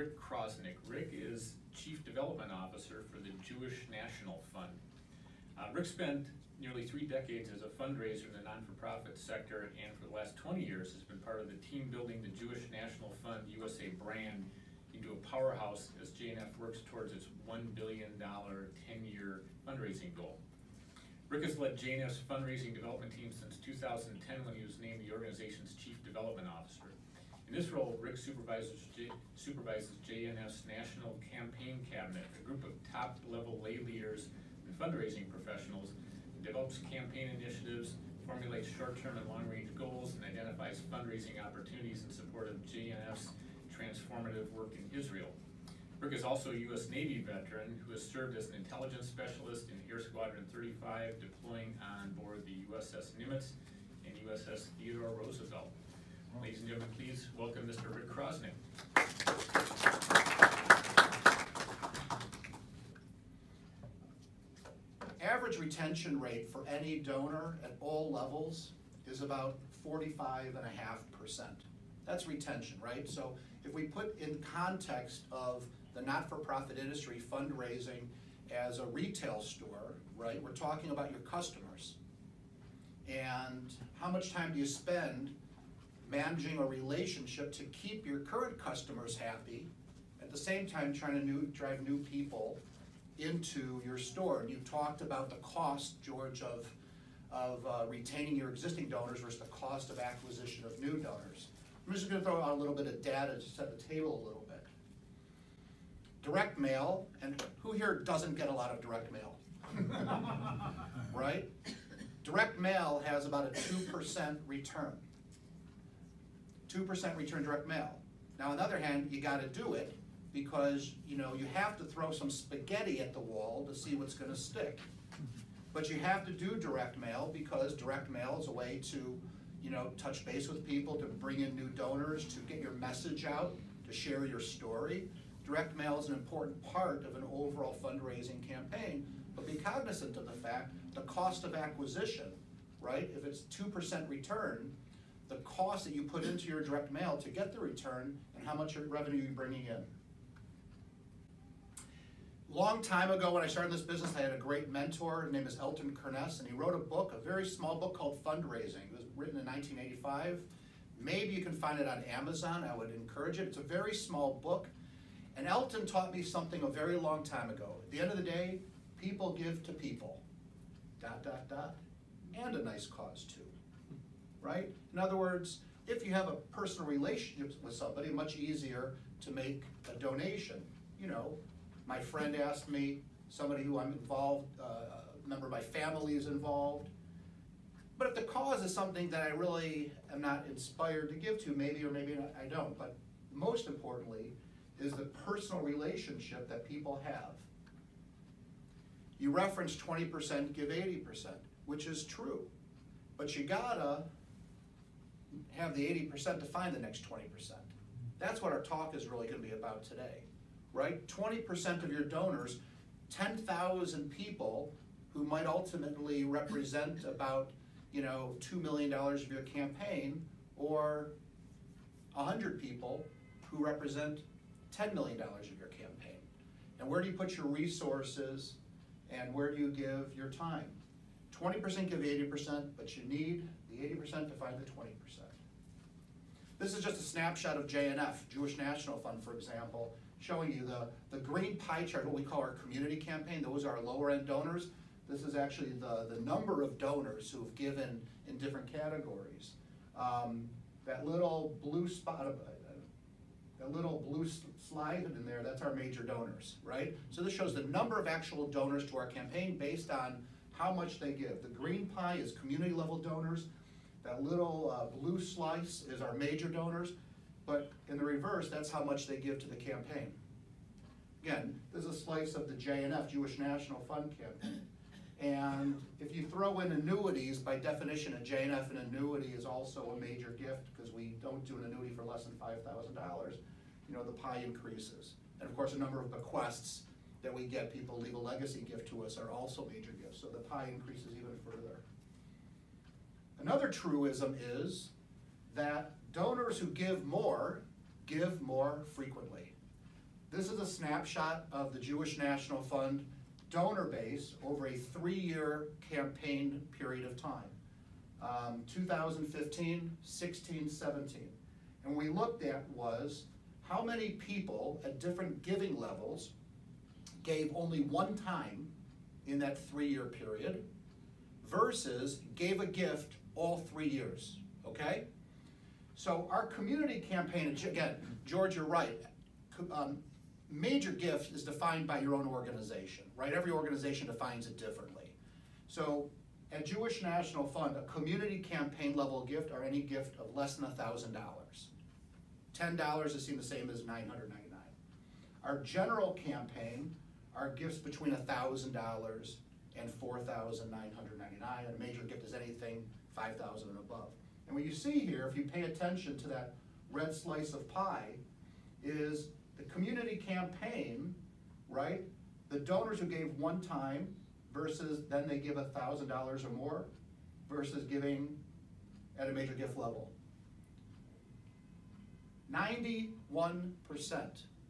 Rick Krosnick. Rick is Chief Development Officer for the Jewish National Fund. Rick spent nearly 3 decades as a fundraiser in the non-for-profit sector, and for the last 20 years has been part of the team building the Jewish National Fund USA brand into a powerhouse as JNF works towards its $1 billion 10-year fundraising goal. Rick has led JNF's fundraising development team since 2010 when he was named the organization's Chief Development Officer. In this role, Rick supervises JNF's National Campaign Cabinet, a group of top-level lay leaders and fundraising professionals, and develops campaign initiatives, formulates short-term and long-range goals, and identifies fundraising opportunities in support of JNF's transformative work in Israel. Rick is also a U.S. Navy veteran who has served as an intelligence specialist in Air Squadron 35, deploying on board the USS Nimitz and USS Theodore Roosevelt. Ladies and gentlemen, please welcome Mr. Rick Krosnick. Average retention rate for any donor at all levels is about 45.5%. That's retention, right? So if we put in context of the not-for-profit industry fundraising as a retail store, right, we're talking about your customers. And how much time do you spend managing a relationship to keep your current customers happy, at the same time trying to drive new people into your store? And you talked about the cost, George, of retaining your existing donors versus the cost of acquisition of new donors. I'm just going to throw out a little bit of data to set the table a little bit. Direct mail, and who here doesn't get a lot of direct mail? Right? Direct mail has about a 2% return. 2% return direct mail. Now on the other hand, you got to do it because you have to throw some spaghetti at the wall to see what's going to stick. But you have to do direct mail because direct mail is a way to touch base with people, to bring in new donors, to get your message out, to share your story. Direct mail is an important part of an overall fundraising campaign, but be cognizant of the fact the cost of acquisition, right? If it's 2% return, the cost that you put into your direct mail to get the return and how much revenue you're bringing in. Long time ago when I started this business, I had a great mentor. His name is Elton Kerness, and he wrote a book, a very small book called Fundraising. It was written in 1985. Maybe you can find it on Amazon. I would encourage it. It's a very small book. And Elton taught me something a very long time ago. At the end of the day, people give to people, ... and a nice cause too, right? In other words, if you have a personal relationship with somebody, much easier to make a donation. My friend asked me, somebody who I'm involved, a member of my family is involved. But if the cause is something that I really am not inspired to give to, maybe or maybe not, I don't. But most importantly is the personal relationship that people have. You referenced 20% give 80%, which is true. But you gotta have the 80% to find the next 20%. That's what our talk is really going to be about today, right? 20% of your donors, 10,000 people who might ultimately represent about $2 million of your campaign, or 100 people who represent $10 million of your campaign. And where do you put your resources, and where do you give your time? 20% give 80%, but you need the 80% to find the 20%. This is just a snapshot of JNF, Jewish National Fund, for example, showing you the green pie chart, what we call our community campaign. Those are our lower end donors. This is actually the number of donors who have given in different categories. That little blue spot, that little blue slide in there, that's our major donors, right? So this shows the number of actual donors to our campaign based on how much they give. The green pie is community level donors. That little blue slice is our major donors. But in the reverse, that's how much they give to the campaign. Again, this is a slice of the JNF, Jewish National Fund campaign. And if you throw in annuities, by definition, a JNF an annuity is also a major gift because we don't do an annuity for less than $5,000. The pie increases. And of course, a number of bequests that we get, people leave a legacy gift to us, are also major gifts. So the pie increases even further. Another truism is that donors who give more frequently. This is a snapshot of the Jewish National Fund donor base over a 3-year campaign period of time. 2015, 16, 17. And what we looked at was how many people at different giving levels gave only one time in that 3-year period versus gave a gift all 3 years, okay? So our community campaign, again, George, you're right. Major gift is defined by your own organization, right? Every organization defines it differently. So at Jewish National Fund, a community campaign level gift or any gift of less than $1,000. $10 is seen the same as $999. Our general campaign are gifts between $1,000 and $4,999. A major gift is anything $5,000 and above. And what you see here, if you pay attention to that red slice of pie, is the community campaign, right? The donors who gave one time versus then they give $1,000 or more versus giving at a major gift level. 91%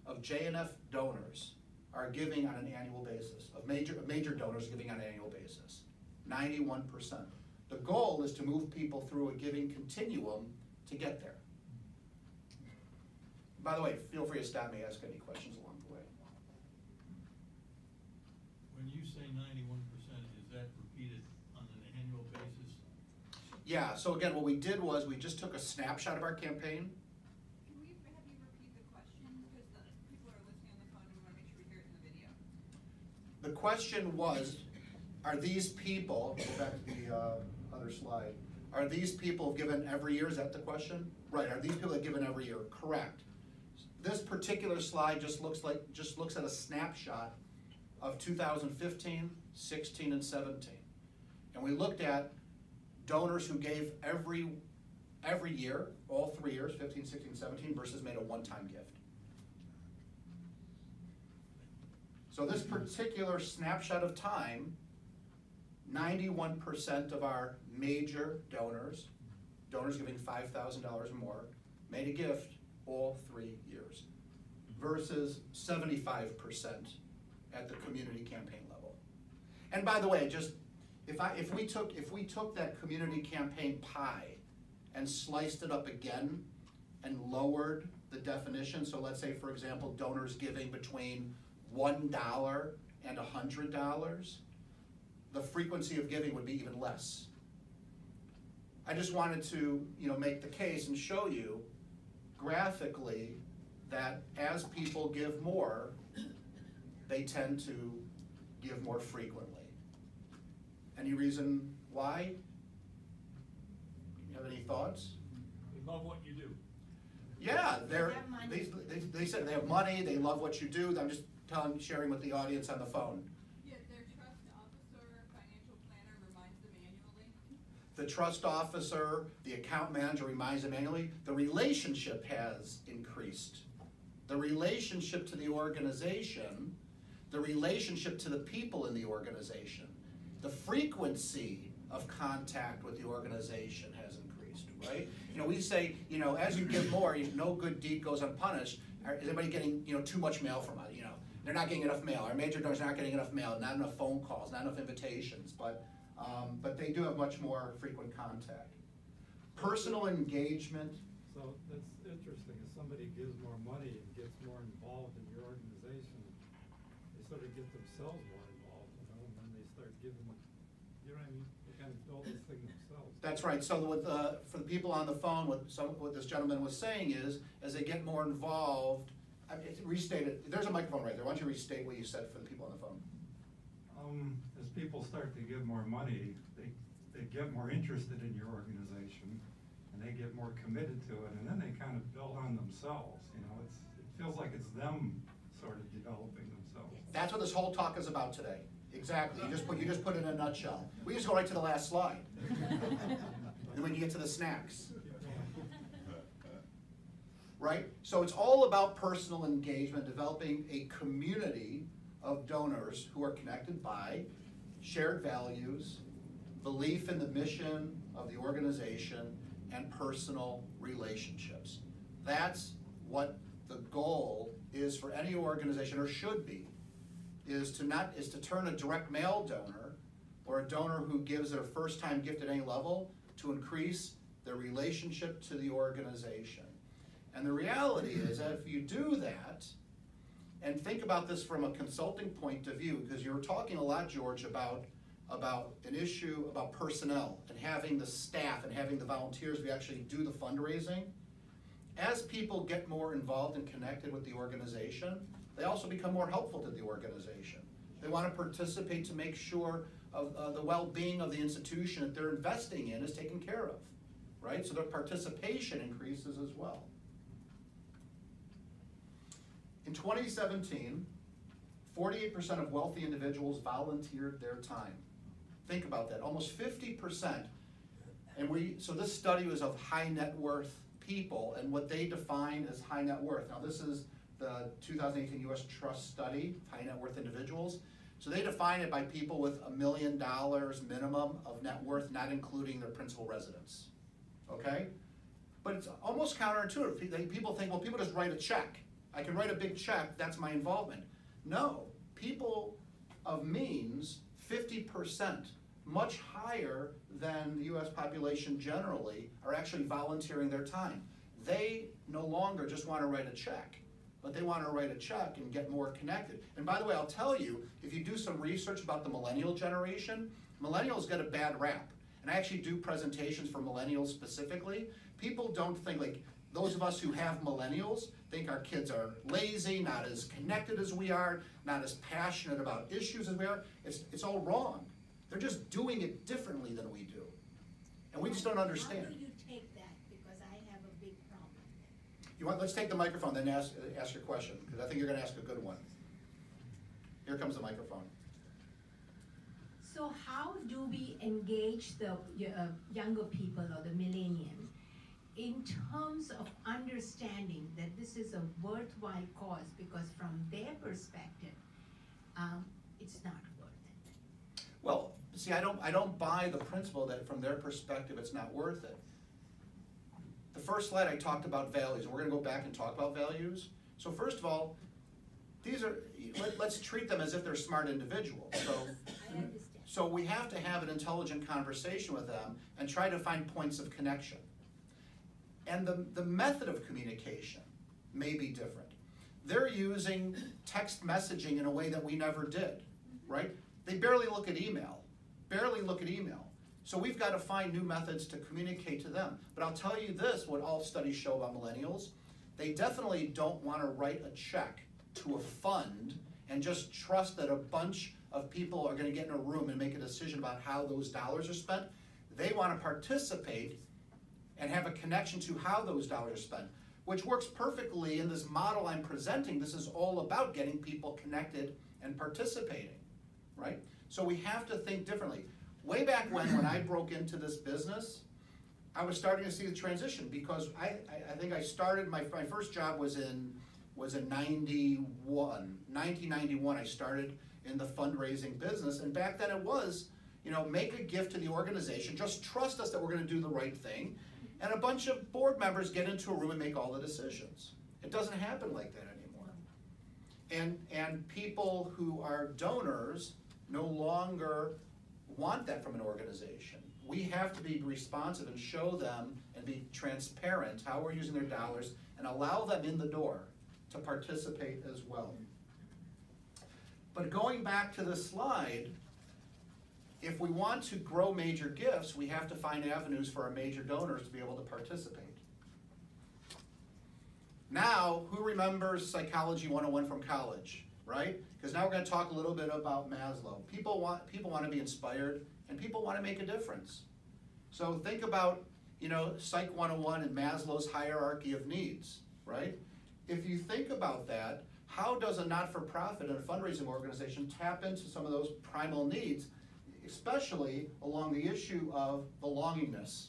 of JNF donors are giving on an annual basis, of major donors giving on an annual basis. 91%. The goal is to move people through a giving continuum to get there. By the way, feel free to stop me, ask any questions along the way. When you say 91%, is that repeated on an annual basis? Yeah, so again, what we did was we just took a snapshot of our campaign. Can we have you repeat the question? Because the people are listening on the phone and we want to make sure we hear it in the video. The question was, are these people, go back to the other slide, are these people given every year? Is that the question? Right, are these people given every year? Correct. This particular slide just looks at a snapshot of 2015, 16, and 17. And we looked at donors who gave every year, all 3 years, 15, 16, 17, versus made a one-time gift. So this particular snapshot of time, 91% of our major donors giving $5,000 or more, made a gift all 3 years, versus 75% at the community campaign level. And by the way, just if we took that community campaign pie and sliced it up again and lowered the definition, so let's say, for example, donors giving between $1 and $100, the frequency of giving would be even less. I just wanted to, make the case and show you graphically that as people give more, they tend to give more frequently. Any reason why? You have any thoughts? We love what you do. Yeah, they said they have money, they love what you do. I'm just sharing with the audience on the phone. Yeah, their trust officer, financial planner reminds them annually. The trust officer, the account manager reminds them annually. The relationship has increased. The relationship to the organization, the relationship to the people in the organization, the frequency of contact with the organization has increased, right? We say, as you give more, no good deed goes unpunished. Is anybody getting, too much mail from us? They're not getting enough mail. Our major donors are not getting enough mail, not enough phone calls, not enough invitations, but they do have much more frequent contact. Personal engagement. So that's interesting. If somebody gives more money and gets more involved in your organization, they sort of get themselves more involved, and then they start giving, you know what I mean? They kind of build this thing themselves. That's right. So for the people on the phone, what this gentleman was saying is, as they get more involved, restate it. There's a microphone right there. Why don't you restate what you said for the people on the phone? As people start to give more money, they get more interested in your organization, and they get more committed to it, and then they kind of build on themselves. It feels like it's them sort of developing themselves. That's what this whole talk is about today. Exactly. You just put it in a nutshell. We just go right to the last slide. Then we can get to the snacks. Right? So it's all about personal engagement, developing a community of donors who are connected by shared values, belief in the mission of the organization, and personal relationships. That's what the goal is for any organization, or should be, is to turn a direct mail donor or a donor who gives their first time gift at any level to increase their relationship to the organization. And the reality is that if you do that, and think about this from a consulting point of view, because you were talking a lot, George, about an issue about personnel and having the staff and having the volunteers who actually do the fundraising. As people get more involved and connected with the organization, they also become more helpful to the organization. They want to participate to make sure of the well-being of the institution that they're investing in is taken care of, right? So their participation increases as well. In 2017, 48% of wealthy individuals volunteered their time. Think about that, almost 50%. And so this study was of high net worth people and what they define as high net worth. Now this is the 2018 US Trust study, high net worth individuals. So they define it by people with $1 million minimum of net worth, not including their principal residence, okay? But it's almost counterintuitive. People think, well, people just write a check. I can write a big check, that's my involvement. No, people of means, 50%, much higher than the US population generally, are actually volunteering their time. They no longer just want to write a check, but they want to write a check and get more connected. And by the way, I'll tell you, if you do some research about the millennial generation, millennials get a bad rap. And I actually do presentations for millennials specifically. People don't think, like, those of us who have millennials think our kids are lazy, not as connected as we are, not as passionate about issues as we are. It's all wrong. They're just doing it differently than we do. And we just don't understand. How do you take that? Because I have a big problem. Let's take the microphone, then ask your question, because I think you're going to ask a good one. Here comes the microphone. So how do we engage the younger people or the millennials in terms of understanding that this is a worthwhile cause, because from their perspective, it's not worth it? Well, see, I don't buy the principle that from their perspective it's not worth it. The first slide I talked about values, and we're going to go back and talk about values. So first of all, let's treat them as if they're smart individuals. I understand. So we have to have an intelligent conversation with them and try to find points of connection. And the method of communication may be different. They're using text messaging in a way that we never did, right? They barely look at email, So we've got to find new methods to communicate to them. But I'll tell you this, what all studies show about millennials, they definitely don't want to write a check to a fund and just trust that a bunch of people are going to get in a room and make a decision about how those dollars are spent. They want to participate and have a connection to how those dollars are spent, which works perfectly in this model I'm presenting. This is all about getting people connected and participating, right? So we have to think differently. Way back when I broke into this business, I was starting to see the transition, because I think I started, my first job was in 1991. I started in the fundraising business, and back then it was, make a gift to the organization, just trust us that we're going to do the right thing, and a bunch of board members get into a room and make all the decisions. It doesn't happen like that anymore. And people who are donors no longer want that from an organization. We have to be responsive and show them and be transparent how we're using their dollars and allow them in the door to participate as well. But going back to the slide, if we want to grow major gifts, we have to find avenues for our major donors to be able to participate. Now, who remembers Psychology 101 from college, right? Because now we're going to talk a little bit about Maslow. People want to be inspired, and people want to make a difference. So think about, Psych 101 and Maslow's hierarchy of needs, right? If you think about that, how does a not-for-profit and a fundraising organization tap into some of those primal needs, especially along the issue of belongingness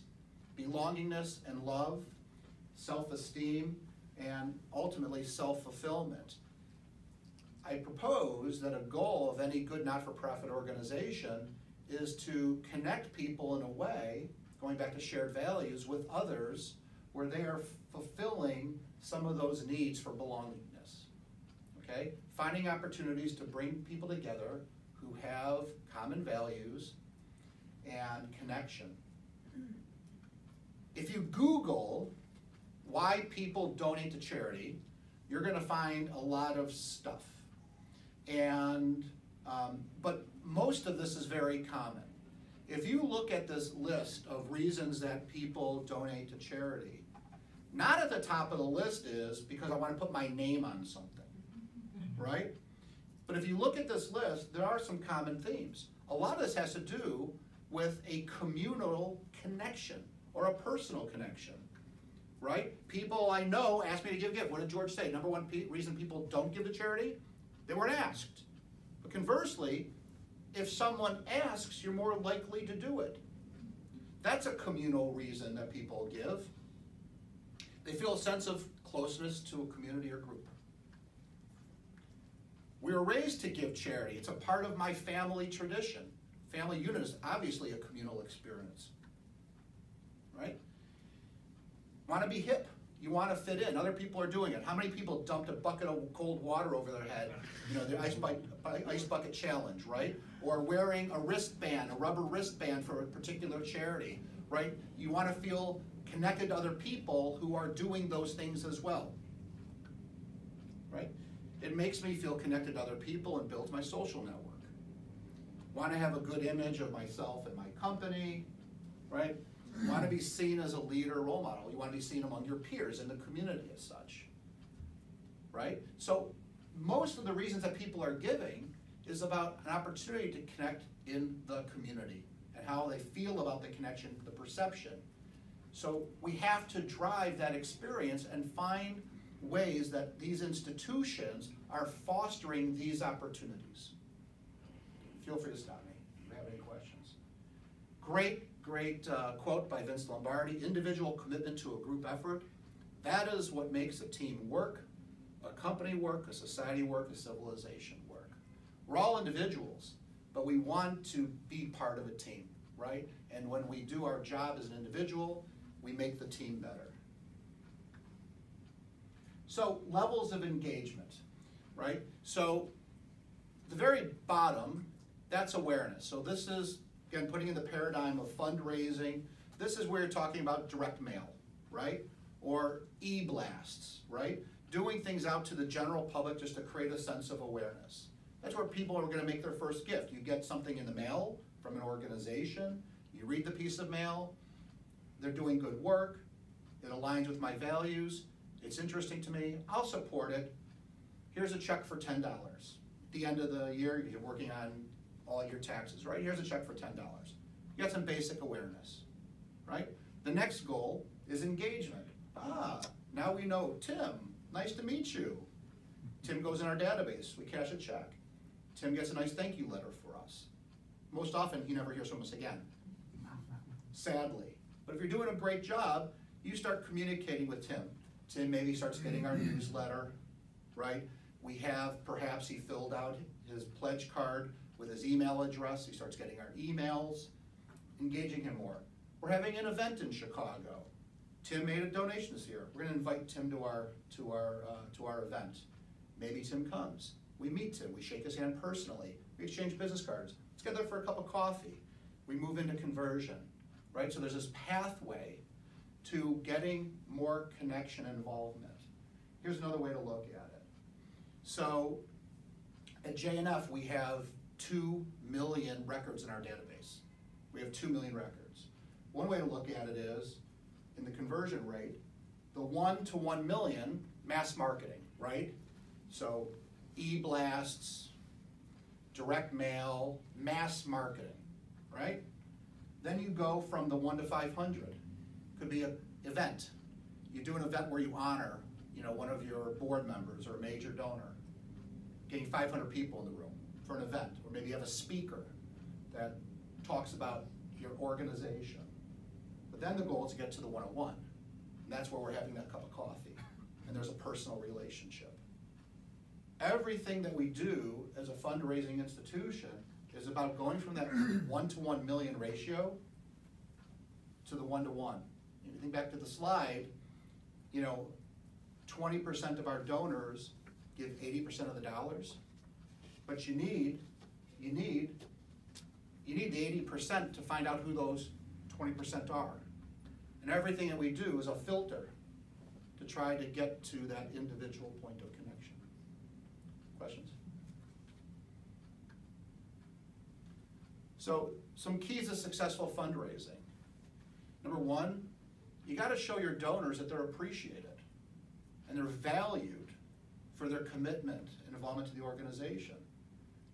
and love, self-esteem, and ultimately self-fulfillment? I propose that a goal of any good not-for-profit organization is to connect people in a way, going back to shared values, with others where they are fulfilling some of those needs for belongingness. okay? Finding opportunities to bring people together who have common values and connection. If you Google why people donate to charity, you're gonna find a lot of stuff. And, but most of this is very common. If you look at this list of reasons that people donate to charity, not at the top of the list is because I want to put my name on something, right? But if you look at this list, there are some common themes. A lot of this has to do with a communal connection or a personal connection, right? People I know ask me to give. What did George say? Number one reason people don't give to charity? They weren't asked. But conversely, if someone asks, you're more likely to do it. That's a communal reason that people give. They feel a sense of closeness to a community or group. We were raised to give charity. It's a part of my family tradition. Family unit is obviously a communal experience, right? Want to be hip. You want to fit in. Other people are doing it. How many people dumped a bucket of cold water over their head? You know, the ice bucket challenge, right? Or wearing a wristband, a rubber wristband for a particular charity, right? You want to feel connected to other people who are doing those things as well, right? It makes me feel connected to other people and builds my social network. Want to have a good image of myself and my company, right? You want to be seen as a leader, role model. You want to be seen among your peers in the community as such, right? So most of the reasons that people are giving is about an opportunity to connect in the community and how they feel about the connection, the perception. So we have to drive that experience and find ways that these institutions are fostering these opportunities. Feel free to stop me if you have any questions. Great quote by Vince Lombardi: individual commitment to a group effort. That is what makes a team work, a company work, a society work, a civilization work. We're all individuals, but we want to be part of a team, right? And when we do our job as an individual, we make the team better. So levels of engagement, right? So the very bottom, that's awareness. So this is, again, putting in the paradigm of fundraising. This is where you're talking about direct mail, right? Or e-blasts, right? Doing things out to the general public just to create a sense of awareness. That's where people are gonna make their first gift. You get something in the mail from an organization, you read the piece of mail, they're doing good work, it aligns with my values, it's interesting to me, I'll support it. Here's a check for $10. At the end of the year, you're working on all your taxes, right? Here's a check for $10. You got some basic awareness, right? The next goal is engagement. Now we know Tim, nice to meet you. Tim goes in our database, we cash a check. Tim gets a nice thank you letter for us. Most often, he never hears from us again, sadly. But if you're doing a great job, you start communicating with Tim. Tim maybe starts getting our newsletter, right? We have, perhaps he filled out his pledge card with his email address. He starts getting our emails, engaging him more. We're having an event in Chicago. Tim made a donation this year. We're gonna invite Tim to our event. Maybe Tim comes. We meet Tim, we shake his hand personally. We exchange business cards. Let's get there for a cup of coffee. We move into conversion, right? So there's this pathway to getting more connection and involvement. Here's another way to look at it. So at JNF, we have 2 million records in our database. We have 2 million records. One way to look at it is, in the conversion rate, the 1 to 1 million, mass marketing, right? So e-blasts, direct mail, mass marketing, right? Then you go from the 1 to 500. Could be an event. You do an event where you honor, one of your board members or a major donor, getting 500 people in the room for an event. Or maybe you have a speaker that talks about your organization. But then the goal is to get to the 101. And that's where we're having that cup of coffee. And there's a personal relationship. Everything that we do as a fundraising institution is about going from that 1 to 1 million ratio to the 1 to 1. If you think back to the slide, 20% of our donors give 80% of the dollars, but you need the 80% to find out who those 20% are. And everything that we do is a filter to try to get to that individual point of connection. Questions? So, some keys to successful fundraising. Number one, you gotta show your donors that they're appreciated and they're valued for their commitment and involvement to the organization,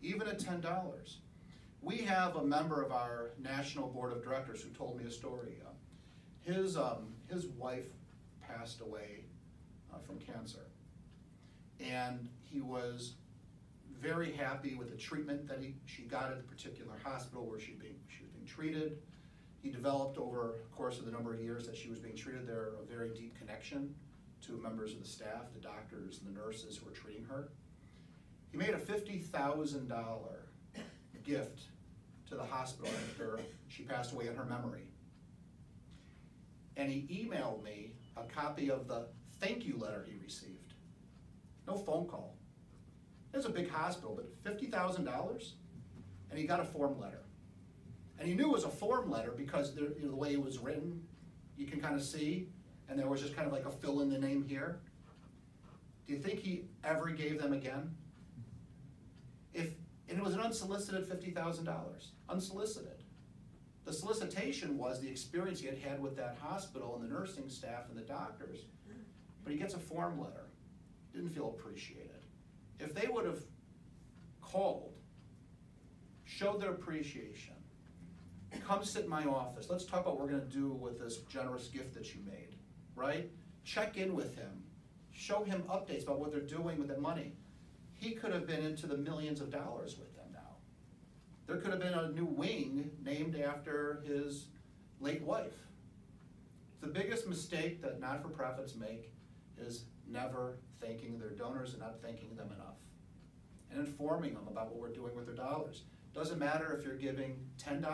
even at $10. We have a member of our national board of directors who told me a story. His wife passed away from cancer, and he was very happy with the treatment that she got at the particular hospital where she was being treated. He developed over the course of the number of years that she was being treated there a very deep connection to members of the staff, the doctors and the nurses who were treating her. He made a $50,000 gift to the hospital after she passed away in her memory. And he emailed me a copy of the thank you letter he received. No phone call. It was a big hospital, but $50,000? And he got a form letter. And he knew it was a form letter because the way it was written, you can kind of see, and there was just kind of like a fill in the name here. Do you think he ever gave them again? And it was an unsolicited $50,000, unsolicited. The solicitation was the experience he had had with that hospital and the nursing staff and the doctors. But he gets a form letter. Didn't feel appreciated. If they would have called, showed their appreciation, come sit in my office, let's talk about what we're going to do with this generous gift that you made, right? Check in with him. Show him updates about what they're doing with the money. He could have been into the millions of dollars with them now. There could have been a new wing named after his late wife. The biggest mistake that not-for-profits make is never thanking their donors and not thanking them enough, and informing them about what we're doing with their dollars. Doesn't matter if you're giving $10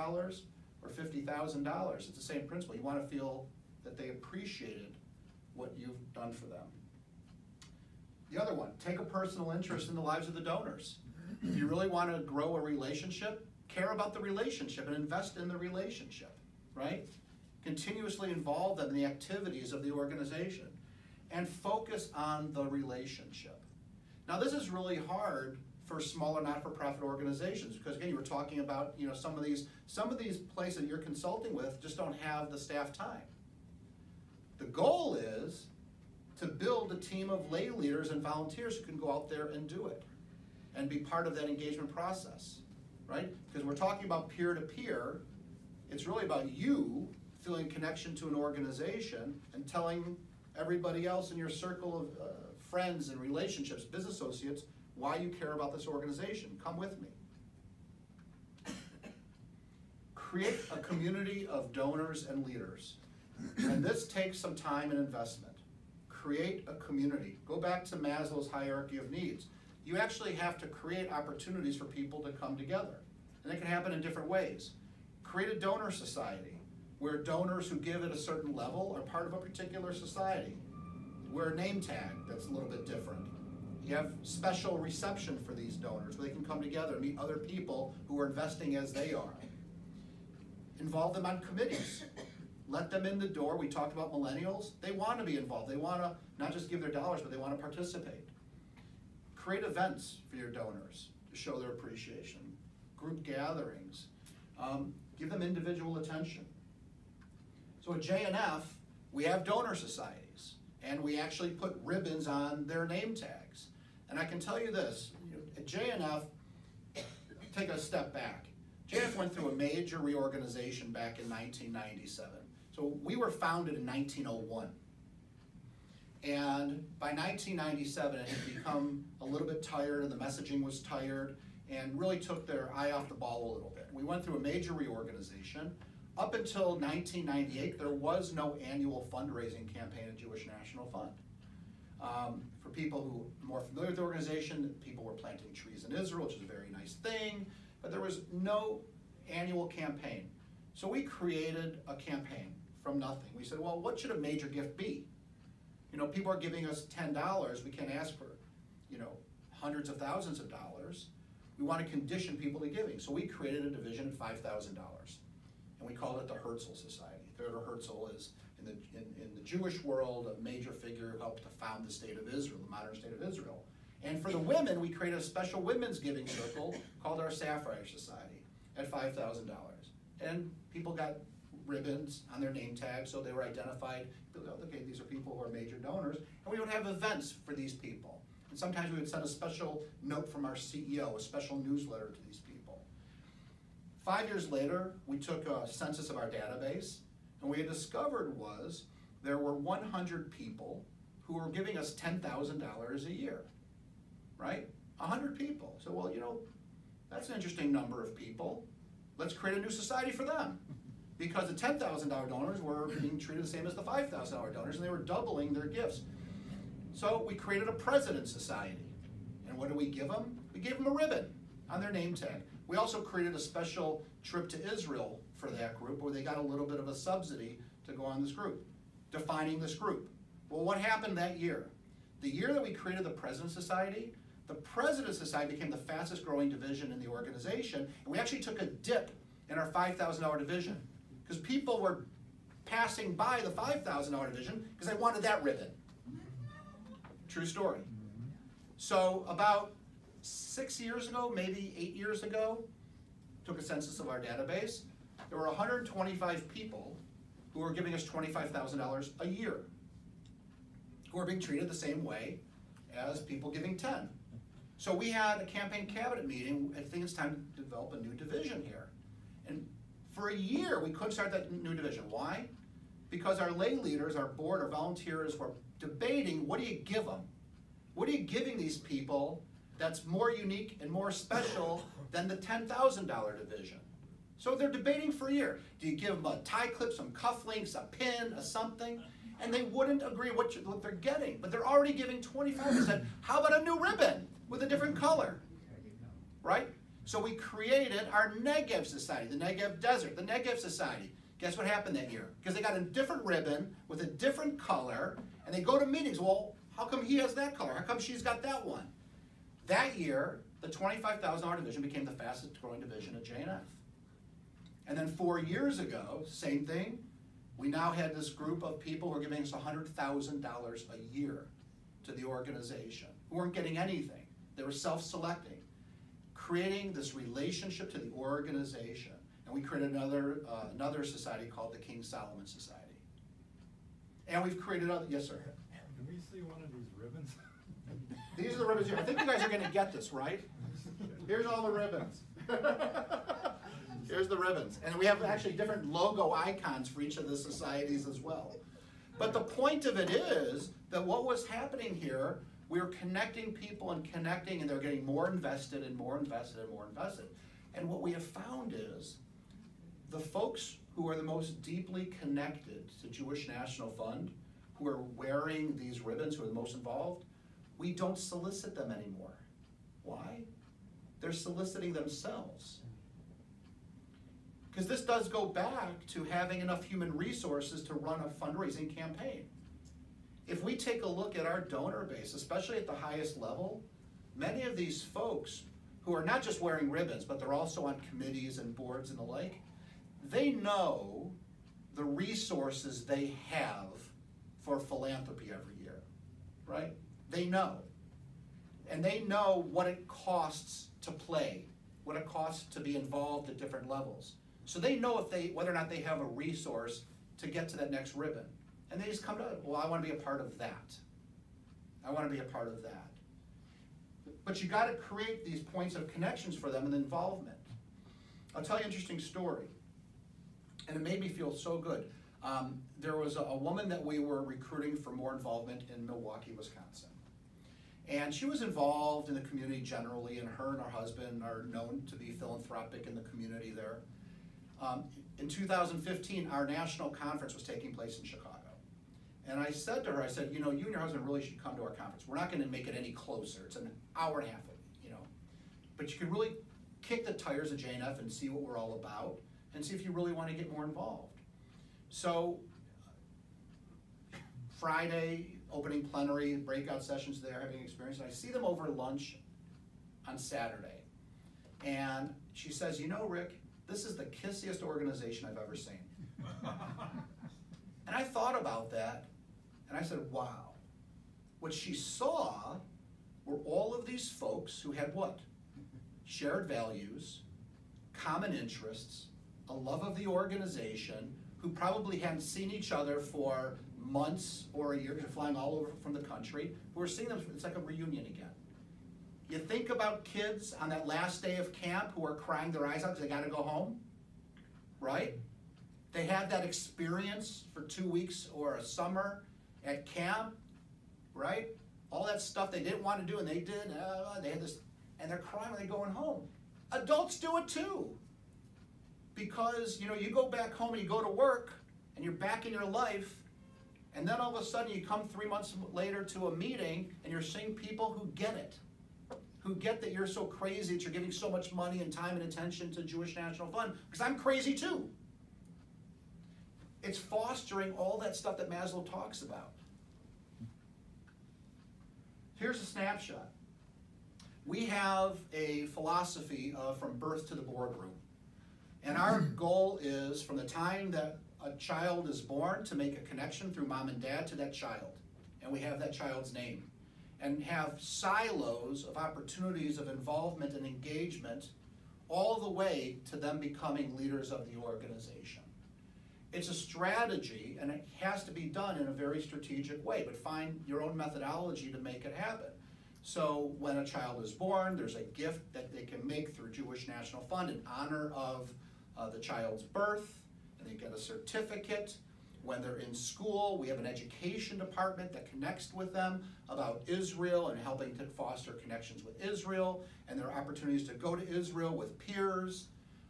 or $50,000, it's the same principle. You want to feel that they appreciated what you've done for them. The other one, take a personal interest in the lives of the donors. If you really want to grow a relationship, care about the relationship and invest in the relationship, right? Continuously involve them in the activities of the organization and focus on the relationship. Now this is really hard for smaller not-for-profit organizations because again, you were talking about some of these places that you're consulting with just don't have the staff time. The goal is to build a team of lay leaders and volunteers who can go out there and do it and be part of that engagement process, right? Because we're talking about peer-to-peer, it's really about you feeling connection to an organization and telling everybody else in your circle of friends and relationships, business associates, why you care about this organization. Come with me. Create a community of donors and leaders. And this takes some time and investment. Create a community. Go back to Maslow's hierarchy of needs. You actually have to create opportunities for people to come together. And it can happen in different ways. Create a donor society where donors who give at a certain level are part of a particular society. Wear a name tag that's a little bit different. You have special reception for these donors where they can come together and meet other people who are investing as they are. Involve them on committees. Let them in the door. We talked about millennials. They want to be involved. They want to not just give their dollars, but they want to participate. Create events for your donors to show their appreciation. Group gatherings. Give them individual attention. So at JNF, we have donor societies, and we actually put ribbons on their name tags. And I can tell you this, at JNF, take a step back. JNF went through a major reorganization back in 1997. So we were founded in 1901. And by 1997, it had become a little bit tired, and the messaging was tired, and really took their eye off the ball a little bit. We went through a major reorganization. Up until 1998, there was no annual fundraising campaign at Jewish National Fund. For people who are more familiar with the organization, people were planting trees in Israel, which is a very nice thing, but there was no annual campaign. So we created a campaign from nothing. We said, well, what should a major gift be? People are giving us $10, we can't ask for hundreds of thousands of dollars, we want to condition people to giving. So we created a division at $5,000, and we called it the Herzl Society. Theodor Herzl is, in the Jewish world, a major figure who helped to found the state of Israel, the modern state of Israel. And for the women, we created a special women's giving circle called our Sapphire Society at $5,000. And people got ribbons on their name tags, so they were identified. Okay, these are people who are major donors. And we would have events for these people. And sometimes we would send a special note from our CEO, a special newsletter to these people. 5 years later, we took a census of our database, and what we had discovered was there were 100 people who were giving us $10,000 a year, right? 100 people. So, well, that's an interesting number of people. Let's create a new society for them. Because the $10,000 donors were being treated the same as the $5,000 donors, and they were doubling their gifts. So we created a President Society. And what do we give them? We gave them a ribbon on their name tag. We also created a special trip to Israel for that group, where they got a little bit of a subsidy to go on this group, defining this group. Well, what happened that year? The year that we created the President Society became the fastest growing division in the organization, and we actually took a dip in our $5,000 division, because people were passing by the $5,000 division because they wanted that ribbon. True story. So about 6 years ago, maybe 8 years ago, took a census of our database. There were 125 people who were giving us $25,000 a year, who are being treated the same way as people giving 10. So we had a campaign cabinet meeting. I think it's time to develop a new division here. And for a year, we couldn't start that new division. Why? Because our lay leaders, our board, our volunteers were debating, what do you give them? What are you giving these people that's more unique and more special than the $10,000 division? So they're debating for a year. Do you give them a tie clip, some cufflinks, a pin, a something? And they wouldn't agree what they're getting, but they're already giving 25%. How about a new ribbon with a different color, right? So we created our Negev Society, the Negev Desert, the Negev Society. Guess what happened that year? Because they got a different ribbon with a different color, and they go to meetings. Well, how come he has that color? How come she's got that one? That year, the $25,000 division became the fastest growing division at JNF. And then 4 years ago, same thing. We now had this group of people who were giving us $100,000 a year to the organization, who weren't getting anything. They were self-selecting, creating this relationship to the organization. And we created another society called the King Solomon Society. And we've created other, yes sir? Can we see one of these ribbons? These are the ribbons here. I think you guys are gonna get this, right? Here's all the ribbons. Here's the ribbons. And we have actually different logo icons for each of the societies as well. But the point of it is that what was happening here, we were connecting people and connecting, and they're getting more invested and more invested and more invested. And what we have found is the folks who are the most deeply connected to Jewish National Fund, who are wearing these ribbons, who are the most involved, we don't solicit them anymore. Why? They're soliciting themselves. Because this does go back to having enough human resources to run a fundraising campaign. If we take a look at our donor base, especially at the highest level, many of these folks who are not just wearing ribbons, but they're also on committees and boards and the like, they know the resources they have for philanthropy every year, right? They know. And they know what it costs to play, what it costs to be involved at different levels. So they know whether or not they have a resource to get to that next ribbon. And they just come to, well, I want to be a part of that. I want to be a part of that. But you got to create these points of connections for them and involvement. I'll tell you an interesting story. And it made me feel so good. There was a woman that we were recruiting for more involvement in Milwaukee, Wisconsin. And she was involved in the community generally, and her and her husband are known to be philanthropic in the community there. In 2015, our national conference was taking place in Chicago. And I said to her, I said, you and your husband really should come to our conference. We're not going to make it any closer. It's an hour and a half, But you can really kick the tires of JNF and see what we're all about and see if you really want to get more involved. So Friday, opening plenary, breakout sessions there, having experience. And I see them over lunch on Saturday. And she says, you know, Rick, this is the kissiest organization I've ever seen. And I thought about that, and I said, wow. What she saw were all of these folks who had what? Shared values, common interests, a love of the organization, who probably hadn't seen each other for months or a year, flying all over from the country, who were seeing them, it's like a reunion again. You think about kids on that last day of camp who are crying their eyes out because they gotta go home, right? They had that experience for 2 weeks or a summer at camp, right? All that stuff they didn't want to do and they did, they had this, and they're crying when they're going home. Adults do it too. Because, you know, you go back home and you go to work and you're back in your life, and then all of a sudden you come 3 months later to a meeting and you're seeing people who get it. Who get that you're so crazy that you're giving so much money and time and attention to Jewish National Fund, because I'm crazy too. It's fostering all that stuff that Maslow talks about. Here's a snapshot. We have a philosophy of from birth to the boardroom. And our goal is, from the time that a child is born, to make a connection through mom and dad to that child. And we have that child's name. And have silos of opportunities of involvement and engagement all the way to them becoming leaders of the organization. It's a strategy, and it has to be done in a very strategic way, but find your own methodology to make it happen. So when a child is born, there's a gift that they can make through Jewish National Fund in honor of the child's birth, and they get a certificate. When they're in school, we have an education department that connects with them about Israel and helping to foster connections with Israel, and there are opportunities to go to Israel with peers.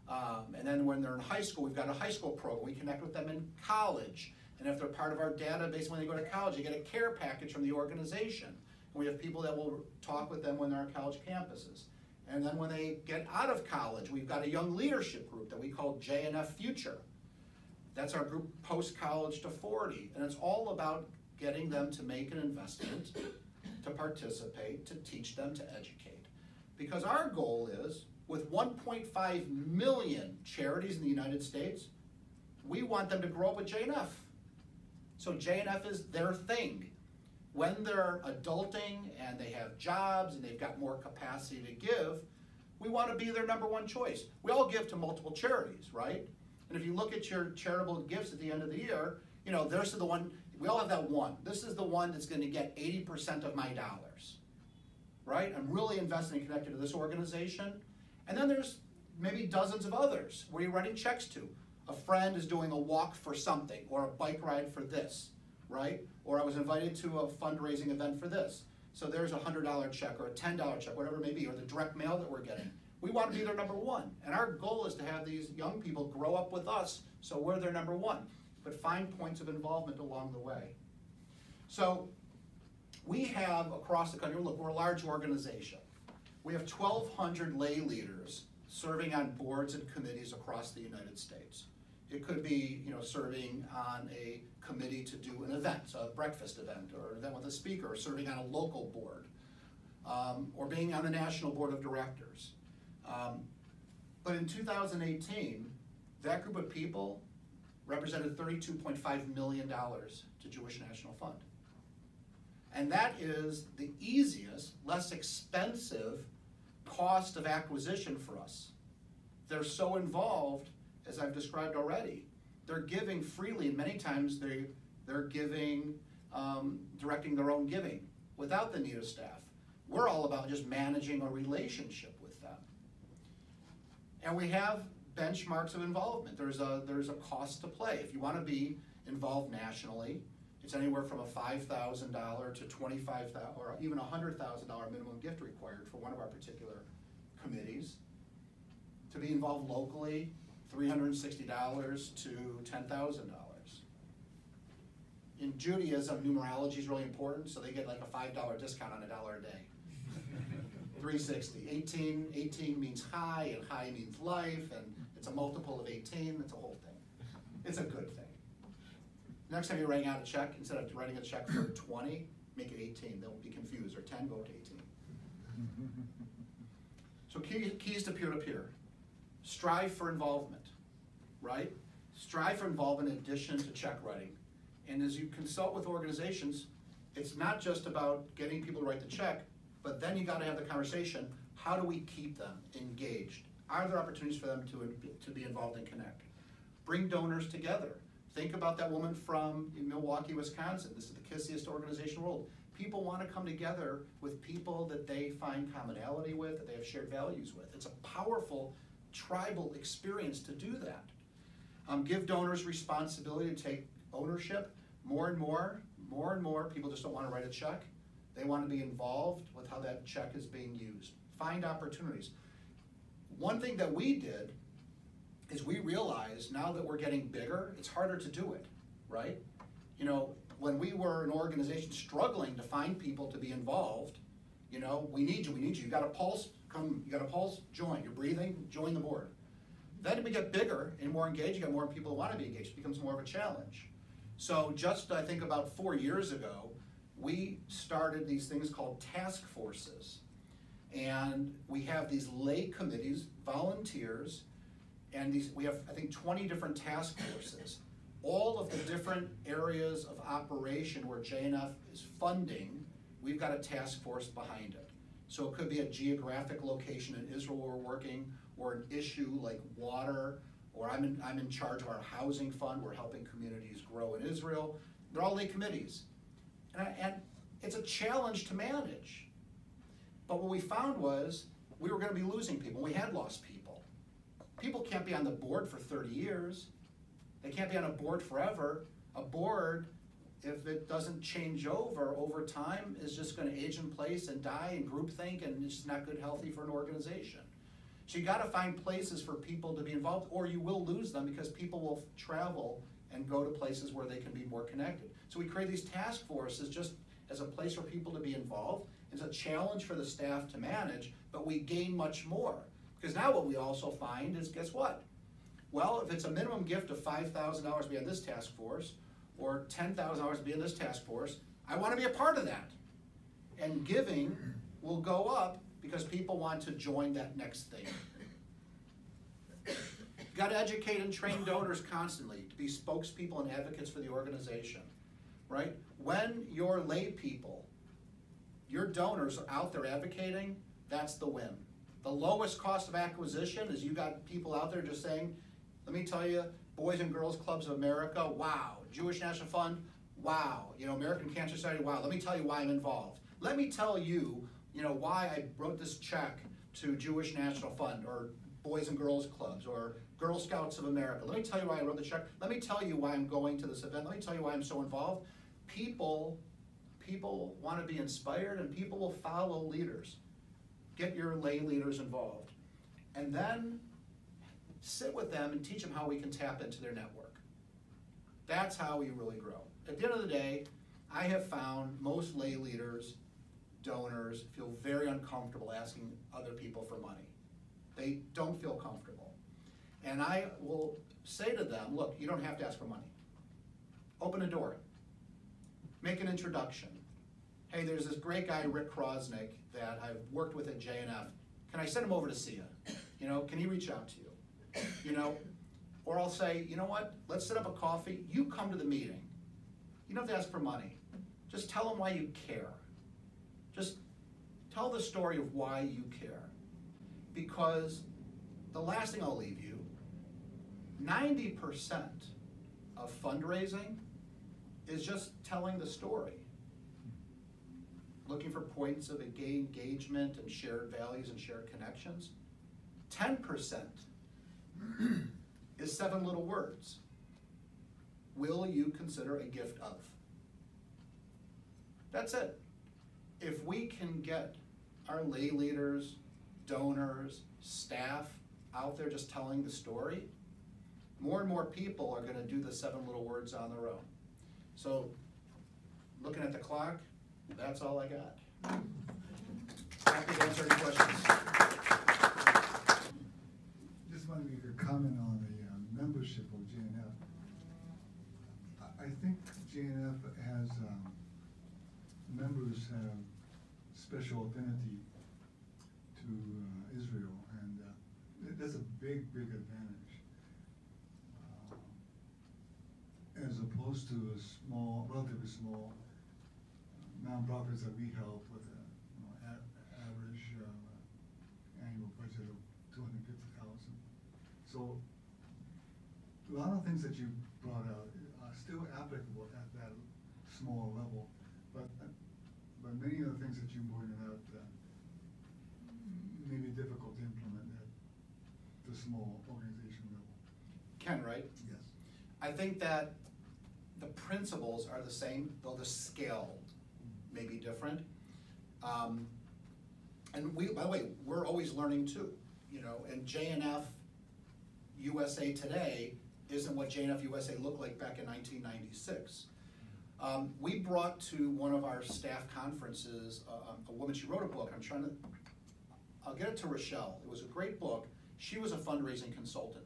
And then when they're in high school, we've got a high school program. We connect with them in college. And if they're part of our database when they go to college, they get a care package from the organization. And we have people that will talk with them when they're on college campuses. And then when they get out of college, we've got a young leadership group that we call JNF Future. That's our group post-college to 40. And it's all about getting them to make an investment, to participate, to teach them, to educate. Because our goal is, with 1.5 million charities in the United States, we want them to grow up with JNF. So JNF is their thing. When they're adulting and they have jobs and they've got more capacity to give, we want to be their #1 choice. We all give to multiple charities, right? And if you look at your charitable gifts at the end of the year, you know, this is the one, we all have that one. This is the one that's going to get 80% of my dollars, right? I'm really invested and connected to this organization. And then there's maybe dozens of others where you're writing checks to. A friend is doing a walk for something, or a bike ride for this, right? Or I was invited to a fundraising event for this. So there's a $100 check or a $10 check, whatever it may be, or the direct mail that we're getting. We want to be their #1. And our goal is to have these young people grow up with us so we're their #1, but find points of involvement along the way. So we have across the country, look, we're a large organization. We have 1,200 lay leaders serving on boards and committees across the United States. It could be, you know, serving on a committee to do an event, a breakfast event, or an event with a speaker, or serving on a local board, or being on the national board of directors. But in 2018, that group of people represented $32.5 million to Jewish National Fund. And that is the easiest, less expensive cost of acquisition for us. They're so involved, as I've described already. They're giving freely, and many times they're giving, directing their own giving without the need of staff. We're all about just managing a relationship with them. And we have benchmarks of involvement. There's a cost to play. If you want to be involved nationally, it's anywhere from a $5,000 to $25,000 or even $100,000 minimum gift required for one of our particular committees. To be involved locally, $360 to $10,000. In Judaism, numerology is really important, so they get like a $5 discount on $1 a day. 360. 18 means high, and high means life, and it's a multiple of 18. It's a whole thing. It's a good thing. Next time you're writing out a check, instead of writing a check for 20, make it 18. They'll be confused, or 10 go to 18. So keys to peer-to-peer. Strive for involvement, right? Strive for involvement in addition to check writing. And as you consult with organizations, it's not just about getting people to write the check, but then you gotta have the conversation, how do we keep them engaged? Are there opportunities for them to be involved and connect? Bring donors together. Think about that woman from Milwaukee, Wisconsin. This is the kissiest organization in the world. People want to come together with people that they find commonality with, that they have shared values with. It's a powerful tribal experience to do that. Give donors responsibility to take ownership. More and more, people just don't want to write a check. They want to be involved with how that check is being used. Find opportunities. One thing that we did is we realized now that we're getting bigger, it's harder to do it, right? You know, when we were an organization struggling to find people to be involved, you know, we need you. You got a pulse, come, you got a pulse, join. You're breathing, join the board. Then we get bigger and more engaged, you got more people who want to be engaged. It becomes more of a challenge. So just, I think about 4 years ago, we started these things called task forces. And we have these lay committees, volunteers, and we have, I think, 20 different task forces. All of the different areas of operation where JNF is funding, we've got a task force behind it. So it could be a geographic location in Israel where we're working, or an issue like water, or I'm in charge of our housing fund, we're helping communities grow in Israel. They're all lay committees. And it's a challenge to manage. But what we found was we were going to be losing people. We had lost people. People can't be on the board for 30 years. They can't be on a board forever. A board, if it doesn't change over time, is just going to age in place and die and groupthink, and it's not good, healthy for an organization. So you got to find places for people to be involved, or you will lose them because people will travel and go to places where they can be more connected. So we create these task forces just as a place for people to be involved. It's a challenge for the staff to manage, but we gain much more. Because now what we also find is, guess what? Well, if it's a minimum gift of $5,000 to be on this task force, or $10,000 to be in this task force, I want to be a part of that. And giving will go up because people want to join that next thing. You've got to educate and train donors constantly to be spokespeople and advocates for the organization, right? When your lay people, your donors are out there advocating, that's the win. The lowest cost of acquisition is you got people out there just saying, let me tell you, Boys and Girls Clubs of America, wow. Jewish National Fund, wow. You know, American Cancer Society, wow. Let me tell you why I'm involved. Let me tell you, you know, why I wrote this check to Jewish National Fund, or Boys and Girls Clubs, or Girl Scouts of America. Let me tell you why I wrote the check. Let me tell you why I'm going to this event. Let me tell you why I'm so involved. People want to be inspired, and people will follow leaders. Get your lay leaders involved. And then sit with them and teach them how we can tap into their network. That's how we really grow. At the end of the day, I have found most lay leaders, donors, feel very uncomfortable asking other people for money. They don't feel comfortable. And I will say to them, look, you don't have to ask for money. Open a door. Make an introduction. Hey, there's this great guy, Rick Krosnick, that I've worked with at JNF. Can I send him over to see you? You know, can he reach out to you? You know, or I'll say, you know what, let's set up a coffee. You come to the meeting. You don't have to ask for money. Just tell them why you care. Just tell the story of why you care. Because the last thing I'll leave you, 90% of fundraising is just telling the story. Looking for points of engagement and shared values and shared connections. 10% is 7 little words. Will you consider a gift of? That's it. If we can get our lay leaders, donors, staff out there just telling the story, more and more people are going to do the 7 little words on their own. So, looking at the clock, that's all I got. Happy to answer any questions. Just wanted to make a comment on the membership of JNF. I think JNF has that's a big, big advantage. As opposed to a small, relatively small nonprofits that we help with average annual budget of $250,000. So a lot of things that you brought out are still applicable at that small level, but many of the things that you pointed out may be difficult to implement at the small organization level. Ken, right? Yes. I think that the principles are the same, though the scale may be different. And we, by the way, we're always learning too, you know, and JNF USA today isn't what JNF USA looked like back in 1996. We brought to one of our staff conferences a woman, she wrote a book, I'll get it to Rochelle. It was a great book. She was a fundraising consultant.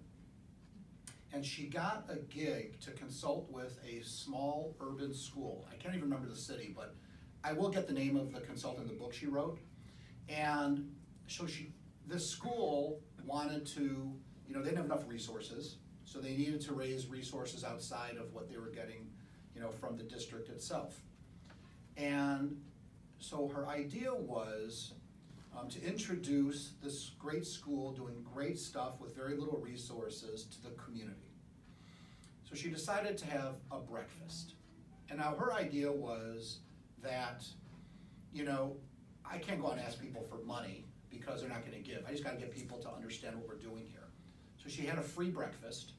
And she got a gig to consult with a small urban school. I can't even remember the city, but I will get the name of the consultant in the book she wrote. And so this school wanted to, you know, they didn't have enough resources, so they needed to raise resources outside of what they were getting, you know, from the district itself. And so her idea was to introduce this great school doing great stuff with very little resources to the community. So she decided to have a breakfast. And now her idea was that, you know, I can't go out and ask people for money because they're not gonna give. I just gotta get people to understand what we're doing here. So she had a free breakfast.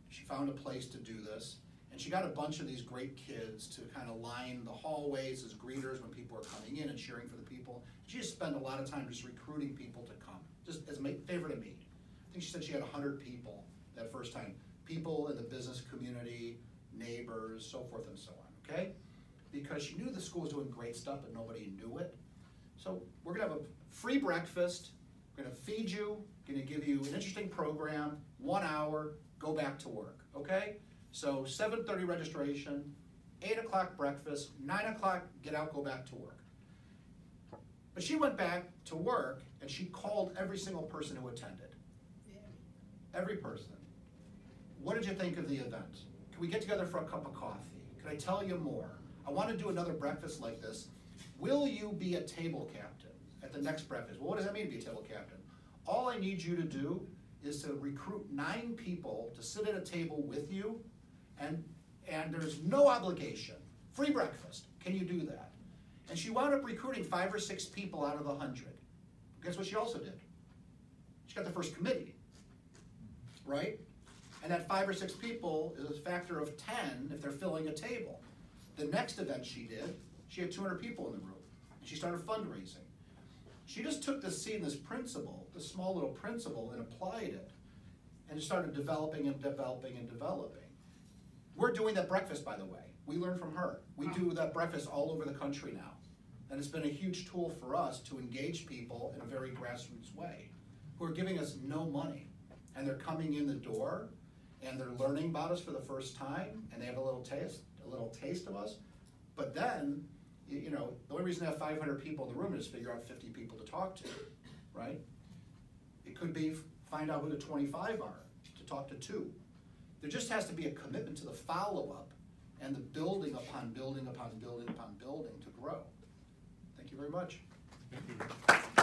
She found a place to do this. And she got a bunch of these great kids to kind of line the hallways as greeters when people are coming in and cheering for the people. She just spent a lot of time just recruiting people to come, just as a favor to me. I think she said she had 100 people that first time. People in the business community, neighbors, so forth and so on, okay? Because she knew the school was doing great stuff, but nobody knew it. So we're gonna have a free breakfast, we're gonna feed you, gonna give you an interesting program, 1 hour, go back to work, okay? So 7:30 registration, 8 o'clock breakfast, 9 o'clock get out, go back to work. But she went back to work and she called every single person who attended. Every person. What did you think of the event? Can we get together for a cup of coffee? Can I tell you more? I want to do another breakfast like this. Will you be a table captain at the next breakfast? Well, what does that mean to be a table captain? All I need you to do is to recruit 9 people to sit at a table with you, and there's no obligation. Free breakfast. Can you do that? And she wound up recruiting 5 or 6 people out of the 100. Guess what she also did? She got the first committee, right? And that 5 or 6 people is a factor of 10 if they're filling a table. The next event she did, she had 200 people in the room, and she started fundraising. She just took this seed and this principle, this small little principle, and applied it, and started developing and developing and developing. We're doing that breakfast, by the way. We learned from her. We do that breakfast all over the country now. And it's been a huge tool for us to engage people in a very grassroots way, who are giving us no money. And they're coming in the door, and they're learning about us for the first time, and they have a little taste of us. But then, you know, the only reason to have 500 people in the room is to figure out 50 people to talk to, right? It could be find out who the 25 are, to talk to 2. There just has to be a commitment to the follow-up and the building upon building upon building upon building to grow. Thank you very much. Thank you.